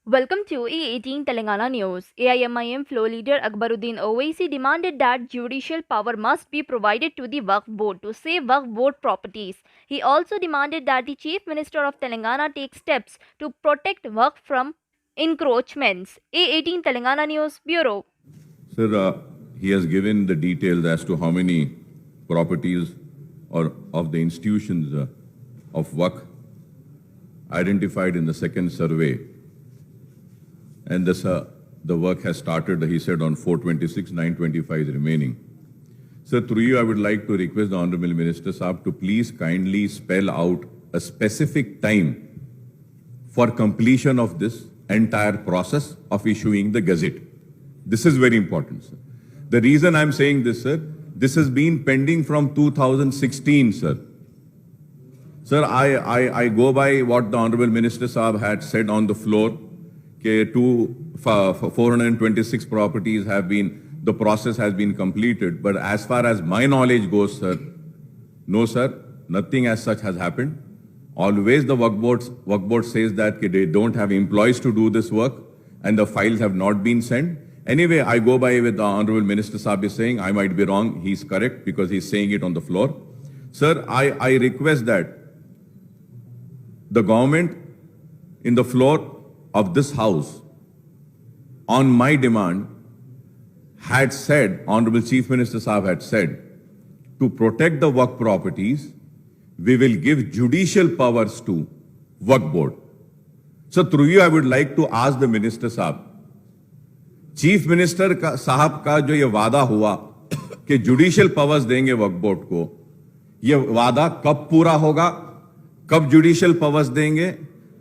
Welcome to E18 Telangana News. AIMIM floor leader Akbaruddin Owaisi demanded that judicial power must be provided to the Waqf Board to save Waqf Board properties. He also demanded that the Chief Minister of Telangana take steps to protect Waqf from encroachments. A18 Telangana News Bureau. Sir, he has given the details as to how many properties or of the institutions of Waqf identified in the second survey. And the work has started, he said, on 426, 925 is remaining. Sir, through you, I would like to request the Honorable Minister Saab to please kindly spell out a specific time for completion of this entire process of issuing the Gazette. This is very important, sir. The reason I'm saying this, sir, this has been pending from 2016, sir. Sir, I go by what the Honorable Minister Saab had said on the floor. 426 properties have been, the process has been completed. But as far as my knowledge goes, sir, no, sir, nothing as such has happened. Always the Waqf board says that they don't have employees to do this work and the files have not been sent. Anyway, I go by with the Honorable Minister Saab is saying, I might be wrong, he's correct because he's saying it on the floor. Sir, I request that the government in the floor of this house, on my demand, had said, Honorable Chief Minister Saab had said, to protect the Waqf properties, we will give judicial powers to Waqf board. So through you, I would like to ask the Minister Saab, Chief Minister Saab का जो ये वादा हुआ कि judicial powers देंगे वक्फ board को, ये वादा कब पूरा होगा, कब जुडिशियल पावर्स देंगे,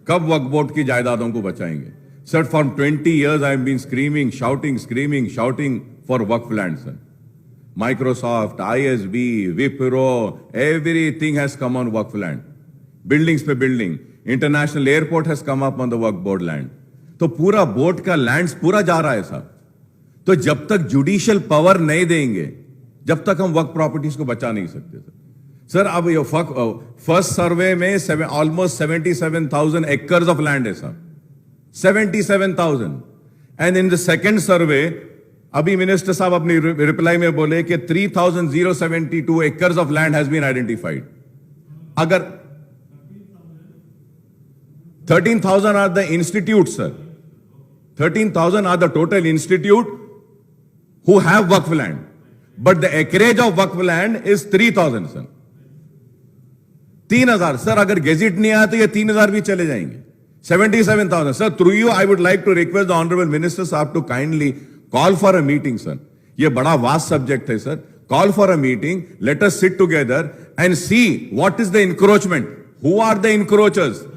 कब वक्फ बोर्ड की जायदादों को बचाएंगे? Sir, for 20 years I have been screaming, shouting for Waqf land, sir. Microsoft, ISB, Wipro, everything has come on Waqf land. Buildings पे building, international airport has come up on the Waqf board land. तो पूरा board का lands पूरा जा रहा है साहब. तो जब तक जुडिशियल पावर नहीं देंगे, जब तक हम वक्फ प्रॉपर्टीज को बचा नहीं सकते सर. सर अब ये फर्स्ट सर्वे में ऑलमोस्ट 77,000 एकर्स ऑफ लैंड है साहब. 77,000. And in the second survey अभी मिनिस्टर साहब अपनी रिप्लाई में बोले कि 3,072 acres of land has been identified. अगर 13,000 are the institutes, sir. 13,000 are the total institute who have Waqf land. But the acreage of Waqf land is 3,000, sir. 3,000. Sir, अगर gazette नहीं आया तो ये 3,000 भी चले जाएंगे. 77,000. Sir, through you, I would like to request the Honorable Minister Saab to kindly call for a meeting, sir. ये बड़ा vast subject है, sir. Call for a meeting. Let us sit together and see what is the encroachment. Who are the encroachers?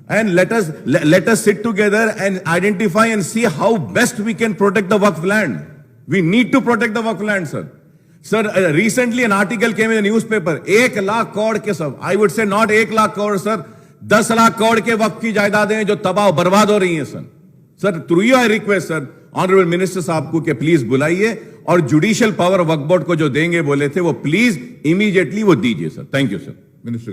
And let us sit together and identify and see how best we can protect the Waqf land. We need to protect the Waqf land, sir. Sir, recently an article came in the newspaper. 1 lakh crore के सब. I would say not 1 lakh crore, sir. 10 lakh crore के वक्फ की जायदादें हैं जो तबाह बर्बाद हो रही हैं, sir. Sir, through you I request, sir, Honorable Minister साहब को कि प्लीज बुलाइए और जुडिशियल पावर वक्फ बोर्ड को जो देंगे बोले थे वो प्लीज इमीडिएटली वो दीजिए, sir. Thank you, sir. Minister.